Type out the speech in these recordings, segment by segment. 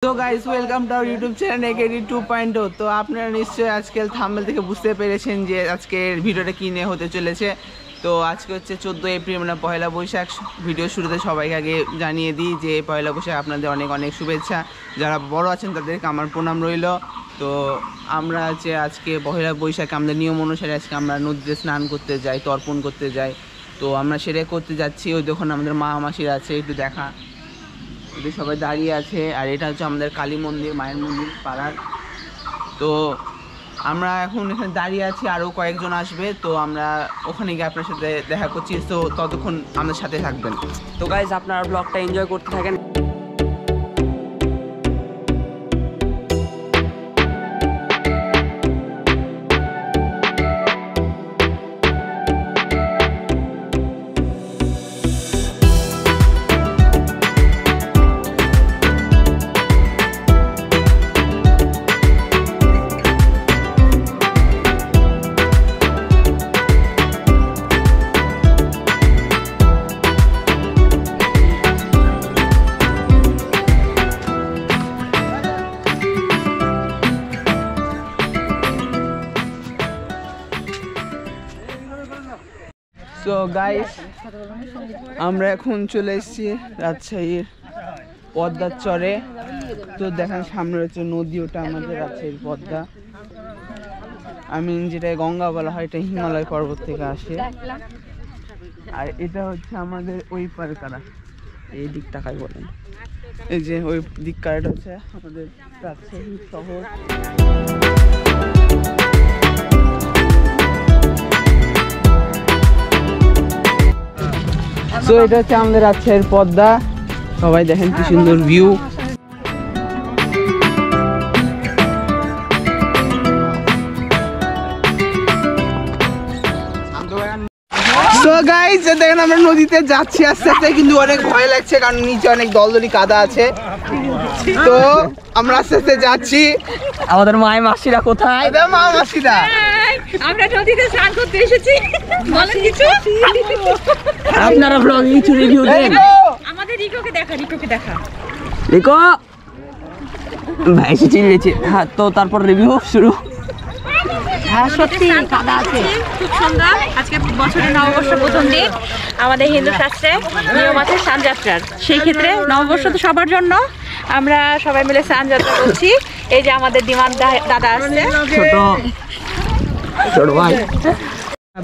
তো guys welcome to our YouTube channel AKD 2.0। তো আপনারা নিশ্চয়ই আজকাল থাম্বনেল থেকে বুঝতে পেরেছেন যে আজকের ভিডিওটা কী নিয়ে হতে চলেছে। তো আজকে হচ্ছে 14 এপ্রিল মানে পয়লা বৈশাখ। ভিডিও শুরুতে সবাইকে আগে জানিয়ে দিই যে পয়লা বৈশাখ আপনাদের অনেক অনেক শুভেচ্ছা। যারা বড় আছেন তাদেরকে আমার প্রণাম রইল। তো আমরা যে আজকে পয়লা বৈশাখে আমাদের নিয়ম অনুসারে আজকে আমরা নদীতে স্নান করতে যাই, তর্পণ করতে যাই। তো আমরা সেটাই করতে যাচ্ছি। ওই দেখুন আমাদের মা মাসিরা আছে, একটু দেখা, এদের সবাই দাঁড়িয়ে আছে। আর এটা হচ্ছে আমাদের কালী মন্দির, মায়ের মন্দির পাড়ার। তো আমরা এখন এখানে দাঁড়িয়ে আছি, আরও কয়েকজন আসবে। তো আমরা ওখানে গিয়ে আপনার সাথে দেখা করছি। তো ততক্ষণ আমাদের সাথে থাকবেন। তো গাইজ আপনারা ব্লগটা এনজয় করতে থাকেন। সো গাইস আমরা এখন চলে এসেছি রাজশাহীর পদ্মার চরে। তো দেখেন সামনে রয়েছে নদী, ওটা আমাদের রাজশাহীর পদ্মা। আমি যেটা গঙ্গা বলা হয়, এটা হিমালয় পর্বত থেকে আসে। আর এটা হচ্ছে আমাদের ওই পার কারা, এই দিক টাকায় বলেন, এই যে ওই দিক কারাটা হচ্ছে আমাদের রাজশাহী শহর। তো এটা হচ্ছে আমাদের রাজশাহীর পদ্মা। সবাই দেখেন কি সুন্দর ভিউ। তো গাইস দেখেন আমরা নদীতে যাচ্ছি আস্তে আস্তে, কিন্তু অনেক ভয় লাগছে কারণ নিচে অনেক দলদলি কাদা আছে। তো আমরা আস্তে আস্তে যাচ্ছি। আমাদের মায়ের মাসিরা কোথায়? মা মাসিরা আমরা নদীতে স্নান করতে এসেছি। বলেন কিছু, আপনারা ব্লগে কিছু রিভিউ দেন। আমাদের রিকোকে দেখা, রিকোকে দেখা। রিকো ভাই এসে চিল্লেছে। হ্যাঁ, তো তারপর রিভিউ শুরু। হ্যাঁ সত্যি কাদা আছে, খুব সুন্দর। আজকে বছরের নববর্ষ প্রথম দিন। আমাদের হিন্দু শাস্ত্রে নিয়ম আছে স্নান যাত্রার। সেই ক্ষেত্রে নববর্ষ তো সবার জন্য, আমরা সবাই মিলে স্নান যাত্রা করছি। এই যে আমাদের ডিমান্ড দাদা আসছে, ছোট ভাই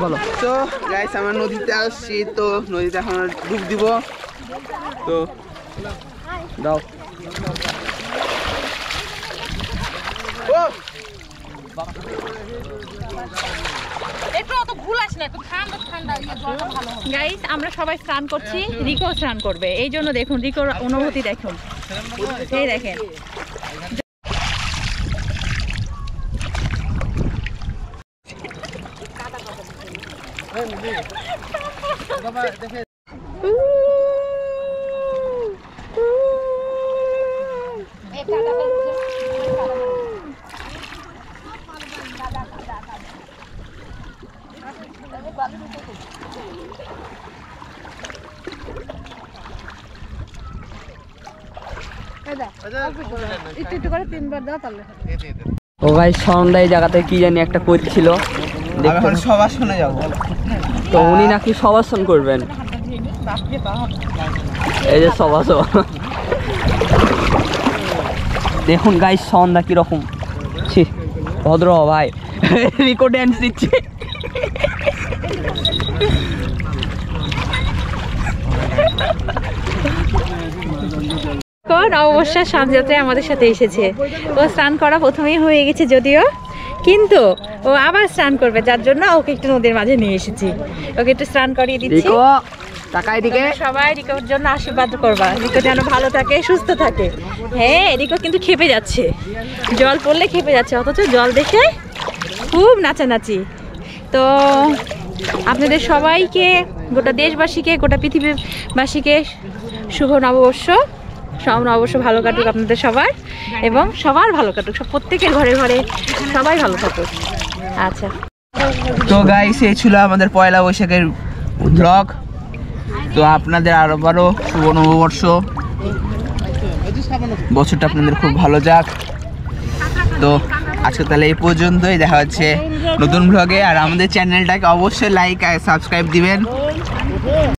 বলো। তো গাইস আমরা নদীতে আসছি। তো নদীতে এখন ডুব দিব। তো দাও গাইস আমরা সবাই স্নান করছি, রিকো স্নান করবে। এই জন্য দেখুন রিকোর অনুভূতি দেখুন, এই দেখেন। ও ভাই সন্ধ্যা এই জায়গাতে কি জানি একটা করছিল, সবাসনে যাবো। তো উনি নাকি সবাসন করবেন। এই যে সবাসন দেখুন গাইস সন্ধ্যা কিরকম। ছি ভদ্র ভাই, রিকো ড্যান্স দিচ্ছে। নববর্ষের স্নান যাত্রায় আমাদের সাথে এসেছে। ও স্নান করা প্রথমেই হয়ে গেছে যদিও, কিন্তু ও আবার স্নান করবে, যার জন্য ওকে একটু নদীর মাঝে নিয়ে এসেছি। ওকে একটু স্নান করিয়ে দিচ্ছি। টাকায় দিকে সবাই রিকোর জন্য আশীর্বাদ করবা, রিকো যেন ভালো থাকে, সুস্থ থাকে। হ্যাঁ রিকো কিন্তু খেপে যাচ্ছে, জল পড়লে খেপে যাচ্ছে, অথচ জল দেখে খুব নাচানাচি। তো আপনাদের সবাইকে, গোটা দেশবাসীকে, গোটা পৃথিবীবাসীকে শুভ নববর্ষ। সব নববর্ষ ভালো কাটুক আপনাদের সবার, এবং সবার ভালো কাটুক, সব প্রত্যেকের ঘরে ঘরে সবাই ভালো থাকুক। আচ্ছা তো গাইস এই ছিল আমাদের পয়লা বৈশাখের ব্লগ। তো আপনাদের আরবারও শুভ নববর্ষ। বছরটা আপনাদের খুব ভালো যাক। তো আজকে তাহলে এই পর্যন্তই, দেখা হচ্ছে নতুন ব্লগে। আর আমাদের চ্যানেলটাকে অবশ্যই লাইক আর সাবস্ক্রাইব দিবেন।